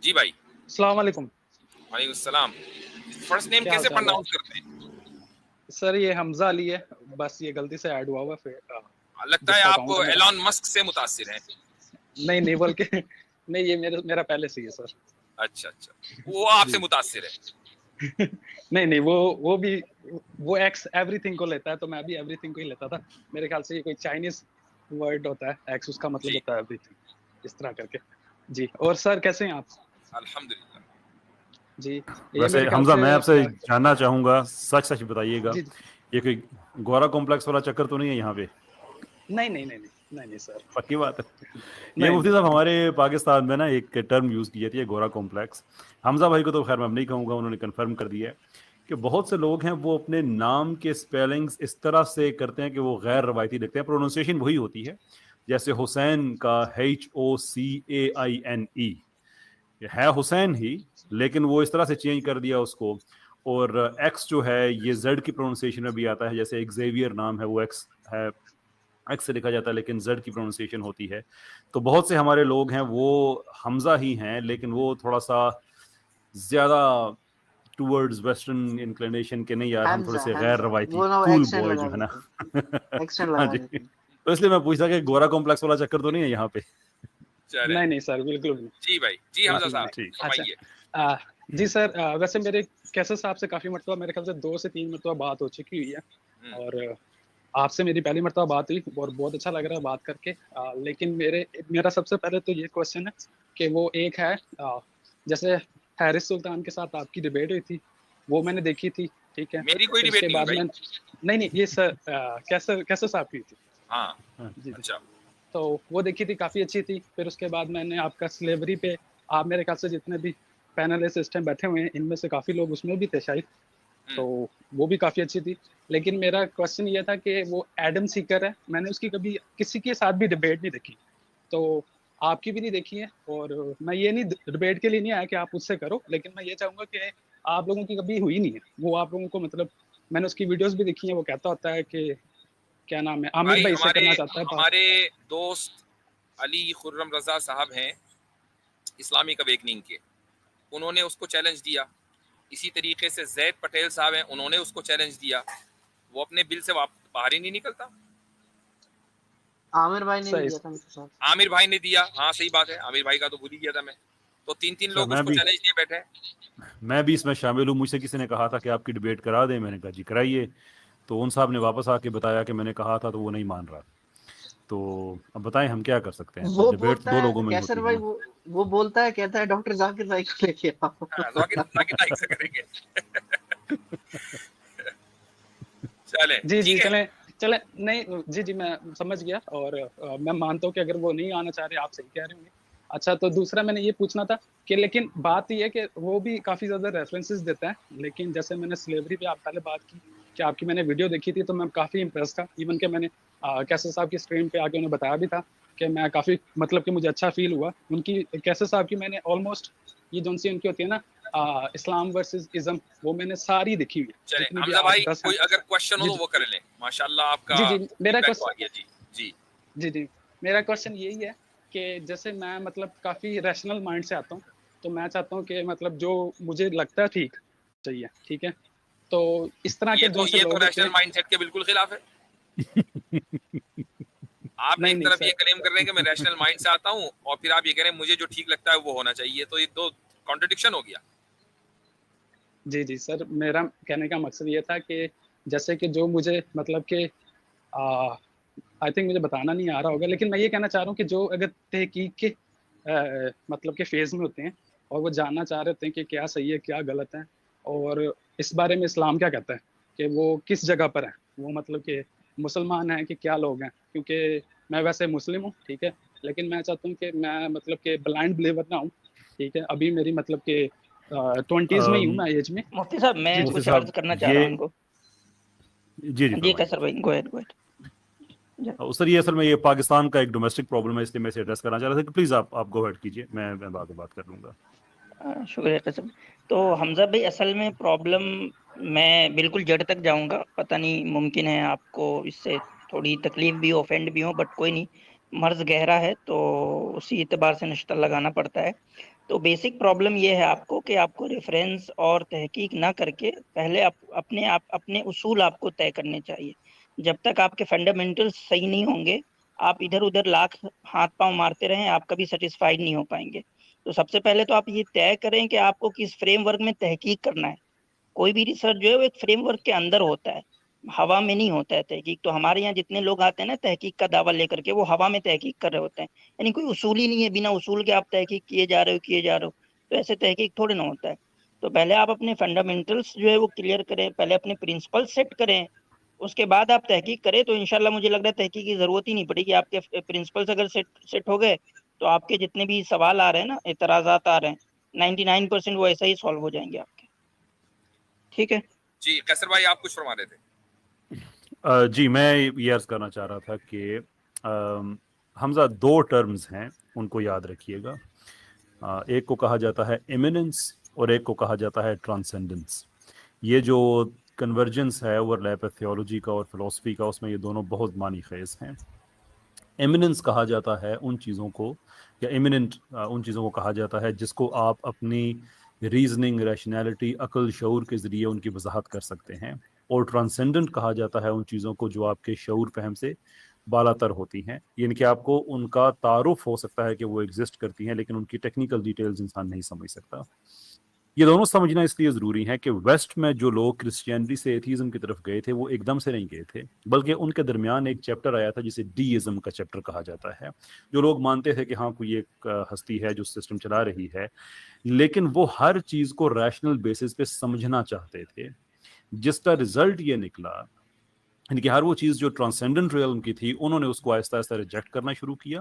جی بھائی السلام علیکم. وعلیکم السلام. فرسٹ نیم کیا حال کیسے چال ہے پرناؤنس کرتے ہیں؟ سر؟ یہ حمزہ علی ہے, بس یہ غلطی سے ایڈ ہوا ہوا پھر لگتا جس ہے کا آپ اکاؤنٹ ہے میرا. ایلان مسک سے متاثر ہیں. نہیں بلکہ نہیں, یہ میرا پہلے سے ہی ہے سر. اچھا وہ آپ سے جی متاثر ہے. نہیں وہ بھی وہ ایکس ایوری تھنگ کو لیتا ہے, تو میں بھی ایوری تھنگ کو ہی لیتا تھا. میرے خیال سے یہ کوئی چائنیز ورڈ ہوتا ہے, ایکس اس کا مطلب جی ہوتا ہے ایوری تھنگ, اس طرح کر کے. جی, اور سر کیسے ہیں آپ؟ الحمدللہ. جی یہ ویسے میرے خیال حمزہ سے میں آپ سے جاننا چاہوں گا, سچ بتائیے گا, جی یہ کوئی گورا کمپلیکس والا چکر تو نہیں ہے یہاں پہ؟ نہیں سر. پکی بات ہے. یہ نہیں مفتی صاحب ہمارے پاکستان میں نا ایک ٹرم یوز کی جاتی ہے, گورا کمپلیکس. حمزہ بھائی کو تو خیر میں نہیں کہوں گا, انہوں نے کنفرم کر دیا ہے کہ بہت سے لوگ ہیں وہ اپنے نام کے سپیلنگز اس طرح سے کرتے ہیں کہ وہ غیر روایتی لکھتے ہیں. پروننسیشن وہی ہوتی ہے, جیسے حسین کا HOCAINE ہے حسین ہی, لیکن وہ اس طرح سے چینج کر دیا اس کو. اور ایکس جو ہے یہ زیڈ کی پروننسیشن میں بھی آتا ہے, جیسے ایک زیویئر نام ہے وہ ایکس ہے, ایکس سے لکھا جاتا ہے لیکن زیڈ کی پروننسیشن ہوتی ہے. تو بہت سے ہمارے لوگ ہیں وہ حمزہ ہی ہیں, لیکن وہ تھوڑا سا زیادہ ٹورڈز ویسٹرن انکلینیشن کے, نہیں یار ہم تھوڑے سے غیر روایتی کول بوائے جو ہے نا. ہاں جی, تو اس لیے میں پوچھتا کہ گورا کمپلیکس والا چکر تو نہیں ہے یہاں پہ؟ نہیں سر, بالکل بھی جی بھائی. جی حمزہ صاحب ٹھیک. فرمائیے. جی سر, ویسے میرے کیسے صاحب سے کافی مرتبہ, میرے خیال سے 2 سے 3 مرتبہ بات ہو چکی ہوئی ہے, اور آپ سے میری پہلی مرتبہ بات ہوئی اور بہت اچھا لگ رہا ہے بات کر کے. لیکن میرا سب سے پہلے تو یہ کوشچن ہے کہ وہ ایک ہے, جیسے حارث سلطان کے ساتھ آپ کی ڈیبیٹ ہوئی تھی, وہ میں نے دیکھی تھی, ٹھیک ہے. میری کوئی پھر اس کے ڈیبیٹ نہیں بعد بھائی. میں نہیں یہ سر کیسے صاحب کی تھی. ہاں جی اچھا. تو وہ دیکھی تھی, کافی اچھی تھی. پھر اس کے بعد میں نے آپ کا سلیوری پہ, آپ میرے خیال سے جتنے بھی پینلسٹ اس ٹائم بیٹھے ہوئے ہیں ان میں سے کافی لوگ اس میں بھی تھے شاید, تو وہ بھی کافی اچھی تھی. لیکن میرا کوشچن یہ تھا کہ وہ ایڈم سیکر ہے, میں نے اس کی کبھی کسی کے ساتھ بھی ڈیبیٹ نہیں دیکھی, تو آپ کی بھی نہیں دیکھی ہے. اور میں یہ نہیں ڈیبیٹ کے لیے نہیں آیا کہ آپ اس سے کرو, لیکن میں یہ چاہوں گا کہ آپ لوگوں کی کبھی ہوئی نہیں ہے وہ, آپ لوگوں کو مطلب میں نے اس کی ویڈیوز بھی دیکھی ہیں, وہ کہتا ہوتا ہے کہ کیا نام ہے, عامر بھائی سے کرنا چاہتا ہے بات. ہمارے دوست علی خرم رضا صاحب ہیں اسلامک اویکننگ کے, انہوں نے اس کو چیلنج دیا. اسی طریقے سے زید پٹیل صاحب ہیں, انہوں نے اس کو چیلنج دیا. وہ اپنے بل سے باہر ہی نہیں نکلتا. عامر بھائی نے بھی دیا تھا. عامر بھائی نے دیا, ہاں صحیح بات ہے, عامر بھائی کا تو بھول ہی گیا تھا میں. تو 3 لوگ اس کو چیلنج دیے بیٹھے. میں بھی اس میں شامل ہوں. مجھ سے کسی نے کہا تھا کہ آپ کی ڈیبیٹ کرا دیں, میں نے کہا جی کرائیے. تو ان صاحب نے واپس آ کے بتایا کہ میں نے کہا تھا, تو وہ نہیں مان رہا. تو اب بتائیں ہم کیا کر سکتے ہیں, وہ ڈیبیٹ بولتا 2 ہے لوگوں میں ہی کیسر ہوتی ہے بھائی, نا. وہ بولتا ہے, کہتا ہے ڈاکٹر ذاکر بھائی کو لے کے آؤ. ذاکر نائک سے کریں گے. چلیں جی ٹھیک ہے. چلیں نہیں جی میں سمجھ گیا, اور میں مانتا ہوں کہ اگر وہ نہیں آنا چاہ رہے, آپ صحیح کہہ رہے ہوں گے. اچھا, تو دوسرا میں نے یہ پوچھنا تھا کہ لیکن بات یہ ہے کہ وہ بھی کافی زیادہ ریفرنسز دیتا ہے, لیکن جیسے میں نے سلیوری پہ آپ پہلے بات کی کہ آپ کی میں نے ویڈیو دیکھی تھی, تو میں کافی امپریس تھا. ایون کہ میں نے کیسر صاحب کی اسٹریم پہ آ کے انہیں بتایا بھی تھا کہ میں کافی مطلب کہ مجھے اچھا فیل ہوا. ان کی کیسر صاحب کی میں نے آلموسٹ یہ جو سی ان کی ہوتی ہے نا اسلام ورسز ازم, وہ میں نے ساری دیکھی ہوئی ہے. چلیں جتنی بھی حمزہ بھائی 8-10 ہیں. کوئی اگر کوشچن ہو جی تو وہ کر لیں. ماشاءاللہ آپ کا جی میرا فیڈ بیک تو آ گیا. جی میرا کوشچن یہی ہے کہ جیسے میں مطلب کافی ریشنل مائنڈ سے آتا ہوں, تو میں چاہتا ہوں کہ مطلب جو مجھے لگتا ہے ٹھیک چاہیے, ٹھیک ہے. تو اس طرح کے جو سے یہ تو لوگ ہوتے ریشنل ہیں, مائنڈ سیٹ کے بالکل خلاف ہے. آپ ایک نہیں طرف سر, یہ کلیم کر رہے ہیں کہ میں ریشنل مائنڈ سے آتا ہوں, اور پھر آپ یہ کہہ رہے ہیں مجھے جو ٹھیک لگتا ہے وہ ہونا چاہیے, تو یہ تو کانٹرڈکشن ہو گیا. جی سر, میرا کہنے کا مقصد یہ تھا کہ جیسے کہ جو مجھے مطلب کہ آئی تھنک مجھے بتانا نہیں آ رہا ہوگا, لیکن میں یہ کہنا چاہ رہا ہوں کہ جو اگر تحقیق کے مطلب کہ فیز میں ہوتے ہیں اور وہ جاننا چاہ رہے ہوتے ہیں کہ کیا صحیح ہے کیا غلط ہے, اور اس بارے میں اسلام کیا کہتا ہے کہ وہ کس جگہ پر ہے, وہ مطلب کہ مسلمان ہیں کہ کیا لوگ ہیں. کیونکہ میں ویسے مسلم ہوں, ٹھیک ہے, لیکن میں چاہتا ہوں کہ میں مطلب کہ بلائنڈ بلیور نہ ہوں, ٹھیک ہے. ابھی میری مطلب کہ 20s میں ہی ہوں میں ایج میں. مفتی صاحب میں مفتی کچھ صاحب عرض کرنا چاہ رہا ہوں یہ ان کو. جی جی فرمائیں. کیسر بھائی, گو اہیڈ. سر یہ اصل میں یہ پاکستان کا ایک ڈومیسٹک پرابلم ہے, اس لیے میں اسے ایڈریس کرنا چاہ رہا تھا کہ پلیز آپ گو اہیڈ کیجیے, میں بعد میں بات کر لوں گا. شکریہ کیسر بھائی. تو حمزہ بھائی اصل میں پرابلم, میں بالکل جڑ تک جاؤں گا, پتہ نہیں ممکن ہے آپ کو اس سے تھوڑی تکلیف بھی ہو, آفینڈ بھی ہو, بٹ کوئی نہیں, مرض گہرا ہے تو اسی اعتبار سے نشتہ لگانا پڑتا ہے. تو بیسک پرابلم یہ ہے آپ کو کہ آپ کو ریفرنس اور تحقیق نہ کر کے پہلے اپنے اصول آپ کو طے کرنے چاہیے. جب تک آپ کے فنڈامنٹل صحیح نہیں ہوں گے، آپ ادھر ادھر لاکھ ہاتھ پاؤں مارتے رہیں، آپ کبھی سیٹسفائیڈ نہیں ہو پائیں گے. تو سب سے پہلے تو آپ یہ طے کریں کہ آپ کو کس فریم ورک میں تحقیق کرنا ہے. کوئی بھی ریسرچ جو ہے وہ ایک فریم ورک کے اندر ہوتا ہے، ہوا میں نہیں ہوتا ہے تحقیق. تو ہمارے یہاں جتنے لوگ آتے ہیں نا تحقیق کا دعویٰ لے کر کے، وہ ہوا میں تحقیق کر رہے ہوتے ہیں. یعنی کوئی اصول ہی نہیں ہے، بنا اصول کے آپ تحقیق کیے جا رہے ہو. تو ایسے تحقیق تھوڑے نہ ہوتا ہے. تو پہلے آپ اپنے فنڈامنٹلس جو ہے وہ کلیئر کریں، پہلے اپنے پرنسپل سیٹ کریں، اس کے بعد آپ تحقیق کریں. تو انشاءاللہ مجھے لگ رہا ہے تحقیق کی ضرورت ہی نہیں پڑے گی. آپ کے پرنسپلس اگر سیٹ ہو گئے تو آپ کے جتنے بھی سوال آ رہے ہیں نا، اعتراضات آ رہے ہیں، 99% وہ ایسا ہی سالو ہو جائیں گے آپ کے. ٹھیک ہے جی قیصر بھائی آپ کچھ فرما رہے تھے. جی میں یہ عرض کرنا چاہ رہا تھا کہ حمزہ 2 ٹرمز ہیں، ان کو یاد رکھیے گا. ایک کو کہا جاتا ہے ایمیننس اور ایک کو کہا جاتا ہے ٹرانسینڈنس. یہ جو کنورجنس ہے اوور لیپ ہے تھیولوجی کا اور فلسفی کا، اس میں یہ دونوں بہت معنی خیز ہیں. ایمیننس کہا جاتا ہے ان چیزوں کو، یا ایمیننٹ ان چیزوں کو کہا جاتا ہے جس کو آپ اپنی ریزننگ، ریشنالٹی، عقل، شعور کے ذریعے ان کی وضاحت کر سکتے ہیں. اور ٹرانسینڈنٹ کہا جاتا ہے ان چیزوں کو جو آپ کے شعور فہم سے بالا تر ہوتی ہیں. یعنی کہ آپ کو ان کا تعارف ہو سکتا ہے کہ وہ ایگزسٹ کرتی ہیں، لیکن ان کی ٹیکنیکل ڈیٹیلز انسان نہیں سمجھ سکتا. یہ دونوں سمجھنا اس لیے ضروری ہے کہ ویسٹ میں جو لوگ کرسچینٹی سے ایتھیزم کی طرف گئے تھے وہ ایک دم سے نہیں گئے تھے، بلکہ ان کے درمیان ایک چیپٹر آیا تھا جسے ڈی ازم کا چیپٹر کہا جاتا ہے. جو لوگ مانتے تھے کہ ہاں کوئی ایک ہستی ہے جو سسٹم چلا رہی ہے، لیکن وہ ہر چیز کو ریشنل بیسس پہ سمجھنا چاہتے تھے، جس کا رزلٹ یہ نکلا یعنی کہ ہر وہ چیز جو ٹرانسینڈنٹ ریئلم کی تھی انہوں نے اس کو آہستہ آہستہ ریجیکٹ کرنا شروع کیا،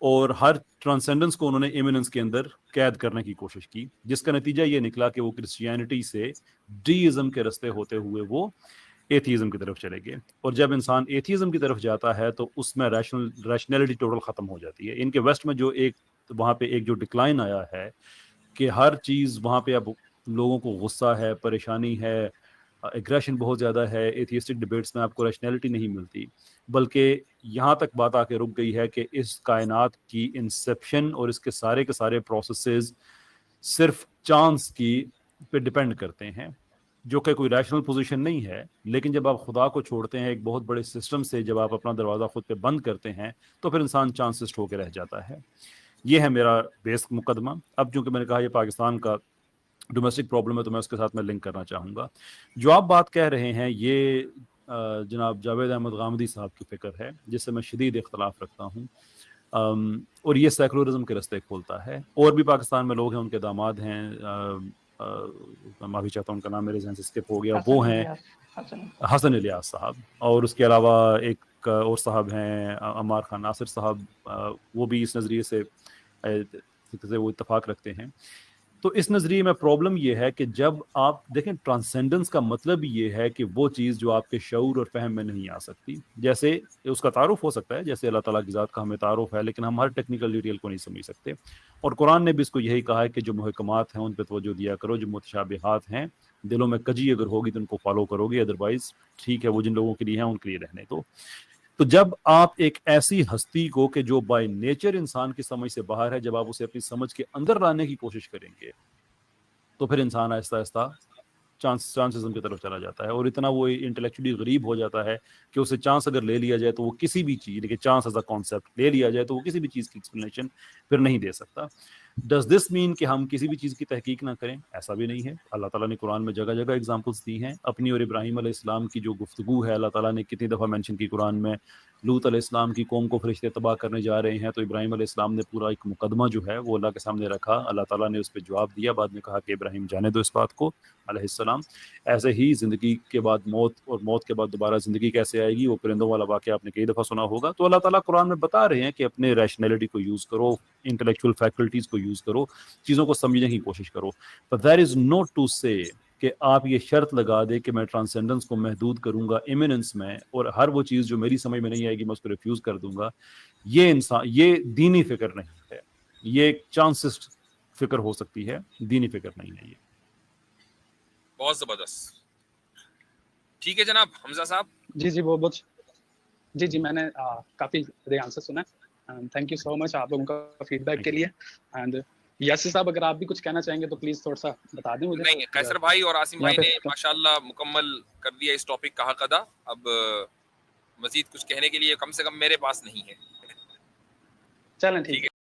اور ہر ٹرانسینڈنس کو انہوں نے ایمیننس کے اندر قید کرنے کی کوشش کی، جس کا نتیجہ یہ نکلا کہ وہ کرسچینٹی سے ڈی ازم کے رستے ہوتے ہوئے وہ ایتھیزم کی طرف چلے گئے. اور جب انسان ایتھیزم کی طرف جاتا ہے تو اس میں ریشنلٹی ٹوٹل ختم ہو جاتی ہے. ان کے ویسٹ میں جو وہاں پہ ایک جو ڈکلائن آیا ہے کہ ہر چیز وہاں پہ اب لوگوں کو غصہ ہے، پریشانی ہے، ایگریشن بہت زیادہ ہے. ایتھیسٹک ڈیبیٹس میں آپ کو ریشنلٹی نہیں ملتی، بلکہ یہاں تک بات آ کے رک گئی ہے کہ اس کائنات کی انسیپشن اور اس کے سارے پروسیسز صرف چانس کی پہ ڈیپینڈ کرتے ہیں، جو کہ کوئی ریشنل پوزیشن نہیں ہے. لیکن جب آپ خدا کو چھوڑتے ہیں ایک بہت بڑے سسٹم سے، جب آپ اپنا دروازہ خود پہ بند کرتے ہیں تو پھر انسان چانسسٹ ہو کے رہ جاتا ہے. یہ ہے میرا بیس مقدمہ. اب چونکہ میں نے کہا یہ پاکستان کا ڈومیسٹک پرابلم ہے تو میں اس کے ساتھ میں لنک کرنا چاہوں گا. جو آپ بات کہہ رہے ہیں یہ جناب جاوید احمد غامدی صاحب کی فکر ہے، جس سے میں شدید اختلاف رکھتا ہوں، اور یہ سیکولرزم کے رستے کھولتا ہے. اور بھی پاکستان میں لوگ ہیں، ان کے داماد ہیں، میں معافی چاہتا ہوں ان کا نام میرے ذہن سے اسکپ ہو گیا، وہ ہیں حسن الیاس صاحب، اور اس کے علاوہ ایک اور صاحب ہیں عمار خان ناصر صاحب، وہ بھی اس نظریے سے وہ اتفاق رکھتے ہیں. تو اس نظریے میں پرابلم یہ ہے کہ جب آپ دیکھیں ٹرانسینڈنس کا مطلب یہ ہے کہ وہ چیز جو آپ کے شعور اور فہم میں نہیں آ سکتی، جیسے اس کا تعارف ہو سکتا ہے، جیسے اللہ تعالیٰ کی ذات کا ہمیں تعارف ہے، لیکن ہم ہر ٹیکنیکل ڈیٹیل کو نہیں سمجھ سکتے. اور قرآن نے بھی اس کو یہی کہا ہے کہ جو محکمات ہیں ان پہ توجہ دیا کرو، جو متشابہات ہیں دلوں میں کجی اگر ہوگی تو ان کو فالو کرو گے، ادروائز ٹھیک ہے وہ جن لوگوں کے لیے ہیں ان کے لیے رہنے دو. تو جب آپ ایک ایسی ہستی کو کہ جو بائی نیچر انسان کی سمجھ سے باہر ہے، جب آپ اسے اپنی سمجھ کے اندر لانے کی کوشش کریں گے تو پھر انسان آہستہ آہستہ چانسزم کی طرف چلا جاتا ہے، اور اتنا وہ انٹلیکچولی غریب ہو جاتا ہے کہ اسے چانس اگر لے لیا جائے تو وہ کسی بھی چیز، لیکن چانس ایز اے کانسیپٹ لے لیا جائے تو وہ کسی بھی چیز کی ایکسپلینیشن پھر نہیں دے سکتا. ڈز دس مین کہ ہم کسی بھی چیز کی تحقیق نہ کریں؟ ایسا بھی نہیں ہے. اللہ تعالیٰ نے قرآن میں جگہ جگہ اگزامپلس دی ہیں. اپنی اور ابراہیم علیہ السلام کی جو گفتگو ہے، اللہ تعالیٰ نے کتنی دفعہ مینشن کی قرآن میں. لوط علیہ السلام کی قوم کو فرشتے تباہ کرنے جا رہے ہیں تو ابراہیم علیہ السلام نے پورا ایک مقدمہ جو ہے وہ اللہ کے سامنے رکھا، اللہ تعالیٰ نے اس پہ جواب دیا، بعد میں کہا کہ ابراہیم جانے دو اس بات کو علیہ السلام. ایسے ہی زندگی کے بعد موت، اور موت کے بعد دوبارہ زندگی کیسے آئے گی، وہ پرندوں والا واقعہ آپ نے کئی دفعہ سنا ہوگا. تو اللہ تعالیٰ قرآن میں بتا رہے ہیں کہ اپنے ریشنلٹی کو یوز کرو، انٹلیکچوئل فیکلٹیز کو یوز کرو، چیزوں کو سمجھنے کی کوشش کرو. But there is no to say کہ آپ یہ شرط لگا دے کہ میں ٹرانسینڈنس کو محدود کروں گا ایمیننس میں، اور ہر وہ چیز جو میری سمجھ میں نہیں آئے گی میں اس کو ریفیوز کر دوں گا. یہ دینی فکر نہیں ہے، یہ ایک چانسسٹ فکر ہو سکتی ہے، دینی فکر نہیں ہے. یہ بہت زبردست. ٹھیک ہے جناب حمزہ صاحب. جی بہت جی میں نے کافی دھیان سے سنا. تھینک یو سو مچ آپ لوگوں کا فیڈ بیک کے لیے. اینڈ یاسر صاحب اگر آپ بھی کچھ کہنا چاہیں گے تو پلیز تھوڑا سا بتا دیں مجھے. نہیں قیصر بھائی اور عاصم یہاں بھائی نے پہ ماشاءاللہ مکمل کر دیا اس ٹاپک کا حق ادا. اب مزید کچھ کہنے کے لیے کم سے کم میرے پاس نہیں ہے. چلیں ٹھیک ٹھیک ہے. ہے.